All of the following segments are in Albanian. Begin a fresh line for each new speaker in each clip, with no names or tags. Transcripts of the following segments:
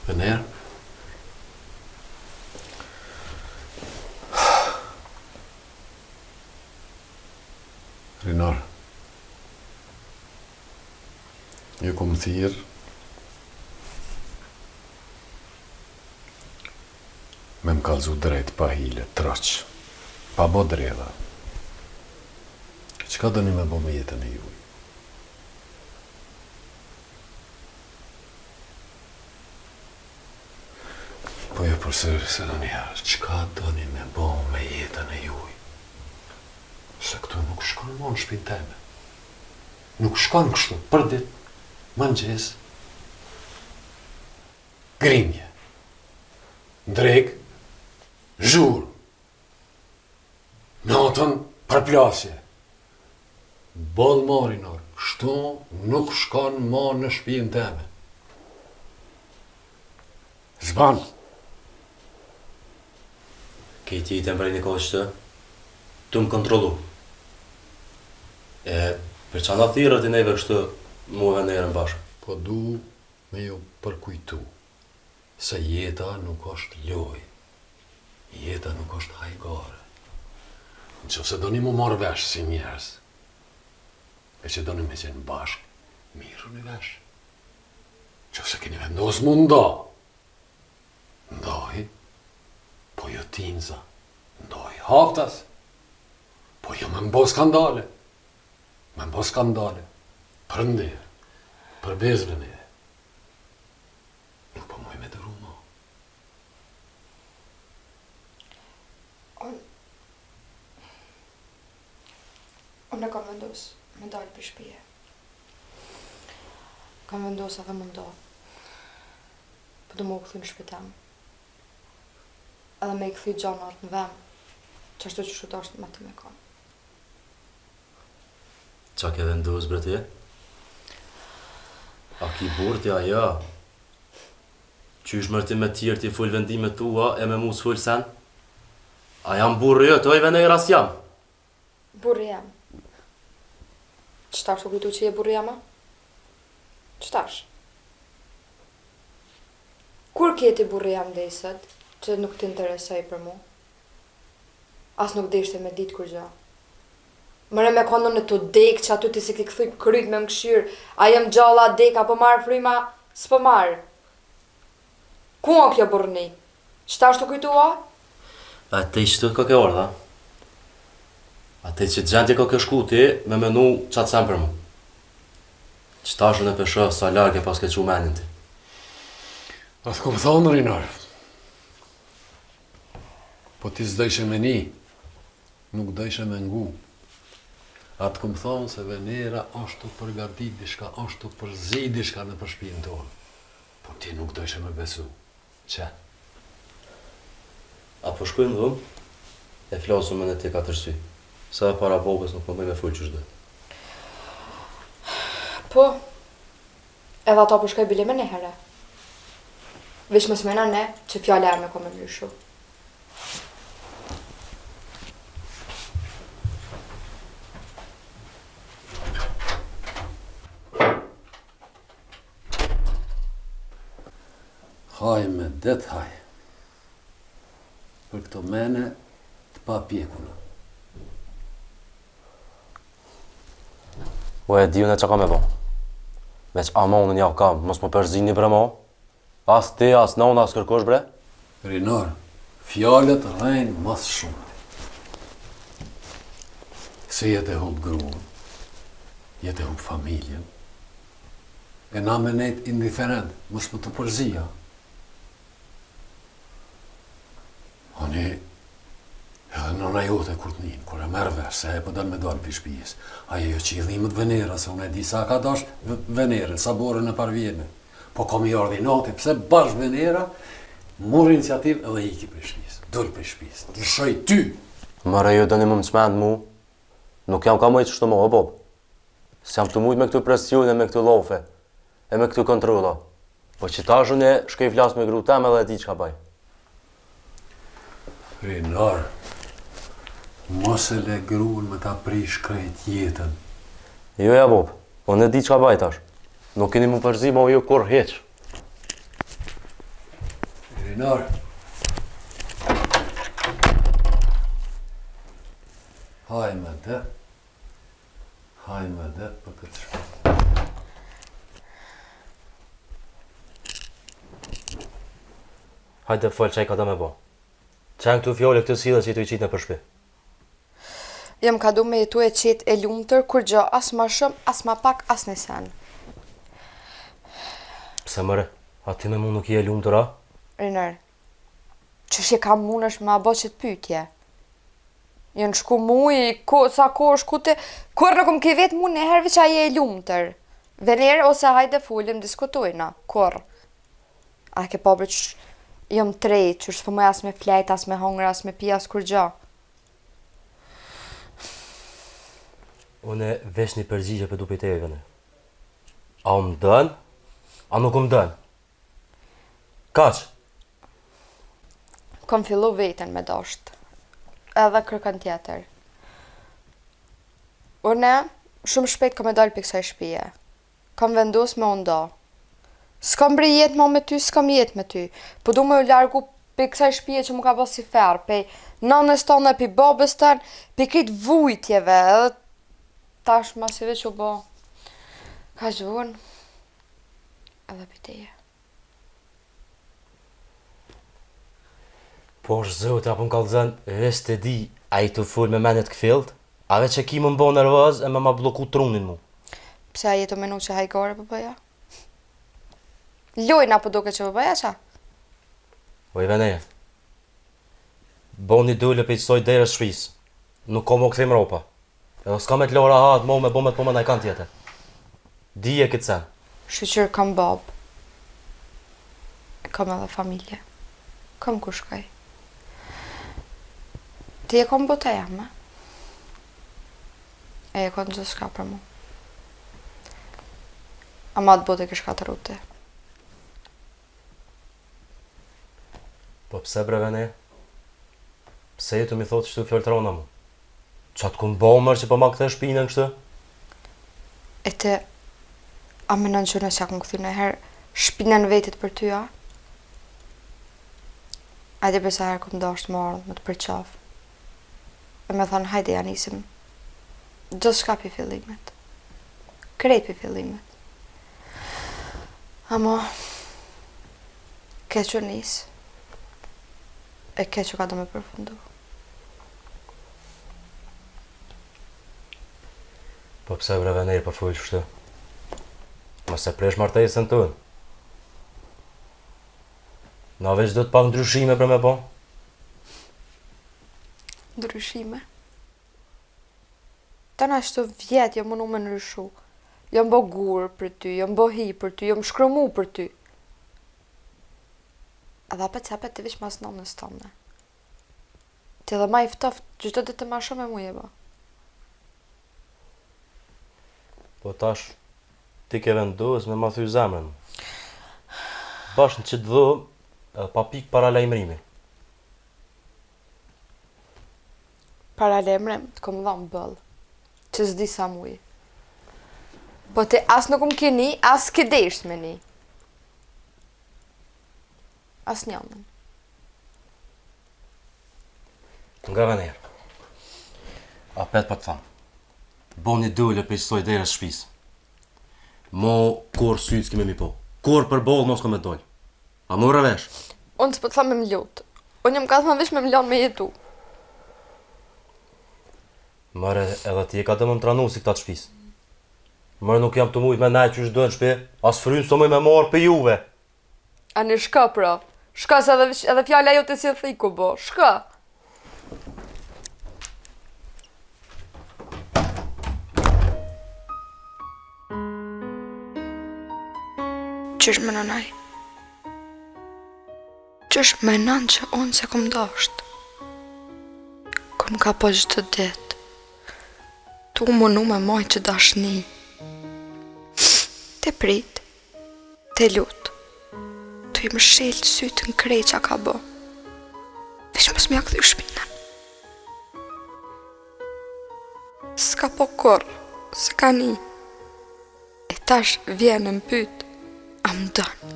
Vener? Rinar, ju kom thirë me më kalzu drejt pa hile, troq, pa bo dredha. Qka dëni me bo me jetën e juj? Po jo përsëri se do njerë, qka dëni me bo me jetën e juj? Se këtu nuk shkon mo në shpinë teme. Nuk shkon kështu, për dit, mëngjes, grimje, drek, zhur, natën, përplasje. Bodh Marinor, kështu nuk shkon mo në shpinë teme. Zban.
Këti i të mbrej një kohë qëtë, të më kontrolu. Për që nga thirët i neve kështë muve njerën bashkë.
Po du me ju përkujtu se jeta nuk është loj. Jeta nuk është hajgare. Në që se do një mu marrë vesh si njerës, e që do një me qenë bashkë, miru një vesh. Që se keni vendos mu nda, ndoj, po jo tinza, ndoj haftas, po jo me mbo skandale. Me mbo skandale, për ndirë, për bezrën e. Nuk po muj me dëru ma.
Unë e kam vendos me dalë për shpije. Kam vendos edhe më ndo. Po du më u këthy në shpitem. Edhe me i këthy gjanart në vem, që ashtu që shuta është me të me kam.
Qa ke vendos, bre ti? A ki burtja, ja. Qysh mërti me tjerë ti full vendimet tua e me mu s'full sen? A jam burë jo, toj venejra s'jam?
Burë jam. Qëtash u kujtu që je burë jama? Qëtash? Kur kjeti burë jam dhe i sët, që nuk t'interesoj për mu? As nuk deshte me ditë kur gja. Mëre me kondo në të dek që aty ti si ki këthuj kryt me më këshyrë, a jem gjalla dek apo marë frima, s'po marë. Ku o kjo burni? Qëta është të kujtua?
A te i qëtët ka ke orë, dha? A te që gjendje ka ke shku ti me menu qatë sem për mu. Qëta është në peshë sa larke pas ke që menin ti.
A të kom thonë, Rinar. Po ti s'dojshe me ni, nuk dojshe me ngu. A të kom thonë se Venera është të përgatit dishka, është të përzi dishka në përshpinë tonë. Po ti nuk dojshe me besu. Që?
A po shkojnë dhëmë, e flasu me në ti ka tërsy. Sa e para bobës nuk më bëj me full që shdoj.
Po, edhe ato po shkoj bile me ne here. Vish më smena ne që fjale arme ko me mlyshu.
Haj me det haj. Për këto mene të pa pjekuna.
Po e diju në që ka me bo. Veç amonën ja kam, mos më përzini bre mo. As ti, as non, as kërkosh bre.
Rinar, fjallet rejnë mas shumë. Se jetë e hub gruën, jetë e hub familjen. E na me nejt indiferent, mos më të përzija. Ani, edhe nëna jote kur t'nin, kur e merë vesh, se e po dënë me dalë për shpijës. Ajo jo që i dhimët Venera, se unë e di sa ka dash Venere, sa borën e parvjene. Po kom i ordinati, pse bashkë Venera, mor iniciativ edhe iki për shpijës. Dëllë për shpijës, të lëshoj ty.
Mëre jo dëni më më qmend mu, nuk jam ka mujtë qështu mo, bob. S'jam të mujtë me këtu presione, me këtu lofe, e me këtu kontrola. Po që ta shune, shkej flas me gru tem edhe e di që ka baj.
Rinar, mos e le gruën me ta prish krejt jetën.
Jo ja bob, unë e di që ka baj tash. Nuk keni mu përzi, ma jo kur heq.
Krenar. Hajme dhe. Hajme dhe për këtë shpër.
Hajde fol çaj ka da me bo. Çan këtu fjolle këtë sillë që i të i qitë në përshpi.
Jam ka du me jetu e qetë e lumëtër, kur gjo as ma shumë, as ma pak, as në sen.
Pse mëre, a ti me mu nuk i e lumëtër, a?
Riner, që shje kam mund është ma bo që të pytje. Jënë shku mu i, sa ko është ku të, kur në kom ke vetë mu në herë që a je e lumëtër. Venerë ose hajde fullim, diskutojna, kur. A ke po bërë që jam trejt, që s'po më as me flejt, as me hongër, as me pi, as kur gjo.
Unë vesh një përgjigje për dupe te e vene. A më dënë, a nuk më dënë? Kaq?
Kom fillu veten me dasht, edhe kërkën tjetër. Unë, shumë shpejt kom e dalë për kësaj shtëpie. Kom vendos me undo. S'kam bre jetë ma me ty, s'kam jetë me ty. Po du me u largu për kësaj shtëpie që mu ka bërë si ferë, për nanës tonë, për babës tonë, për këtë vujtjeve, edhe tash masive që u bo. Ka zhvun, edhe për teje.
Po është zëvët, apo më kallëzën, vesh të di, a i të full me menet këfilt, a veç e ki më bo nervoz e me ma bloku trunin mu.
Pse a jetu menu që hajgore për bëja? Lojna po duke që për bëja qa?
O i veneje, bo një dulle për i qësoj dhere shpis, nuk ko më këthim ropa, edhe s'ka me t'lora hatë mo me bo me të po me najkan tjetër. Dije këtë sen.
Shqyqyr kam babë, kam edhe familje, kam ku shkaj. Ti e kom bote jam, e kon gjithë shka për mu. A ma të bote këshka të rute.
Po pse bre vene? Pse jetu mi thotë që tu fjallë të rona mu? Qa të kun bo mërë që po ma këthe shpinën kështë?
E te, a menon që në që akëm këthy në herë shpinën vetit për ty, a? Ajde besa herë këmë dashtë më ardhë, më të përqafë. E me thonë, hajde ja nisim. Gjithë shka për fillimet. Krejt për fillimet. Amo, ke që nisë. E ke që ka do me përfundu.
Po pse bre venejë po full shtë? Mos e presh martesën tënë. Na veç do të pak ndryshime për me po?
Ndryshime? Tana shto vjetë jam mënu me ndryshu. Jam bo gurë për ty, jam bo hi për ty, jam shkrëmu për ty. Edhe apet se apet të vish mas nonës tonë. Ti edhe ma i ftoft, gjithë të ma shumë e muje, ba.
Po tash, ti ke vendos me ma thy zemrën. Bash në që të dhu, pa pik para lajmërimi.
Para lemrem, të kom dhamë bëllë, që s'di sa muje. Po ti as nuk më keni, as këdesht me ni. As njënën.
Nga venerë. Apet pa të thamë. Bo një dëlle për i qëtoj dhe e shpis. Mo kur sytë s'kime mi po. Kur për bolë mos ko me dollë. A më rëvesh?
Unë s'po të thamë me më lutë. Unë jam ka thëmë vish me më lanë me jetu.
Mëre, edhe ti e ka dëmë më tranu si këta të shpis. Mëre nuk jam të mujt me najtë që është dojnë shpe, as frynë së mëj me morë për juve.
A në shka pra? Shka se edhe fjalla jo të si e thiku bo. Shka? Qysh me nënaj? Qysh me nën që unë se kom dasht? Kom ka po gjithë të ditë. Tu më nu me moj që dashni. Te prit, te lut, tu i më shelë sytë në krej që ka bo. Vesh mos m'ja këthy shpinën. S'ka po kur, s'ka ni. E tash vjen në mpyt, a më dënë.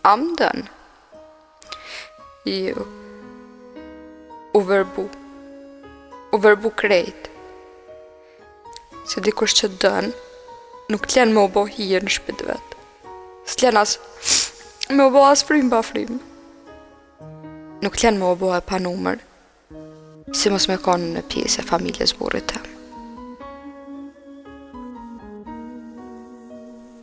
A më dënë. Ju. U verbu. U verbu krejt. Se dikush që dën, nuk t'len me u bo hije në shpit vet. S'tlen as me u bo as frim pa frim. Nuk t'len me u bo e pa numër, si mos me konë në pjesë e familjes burrit tem.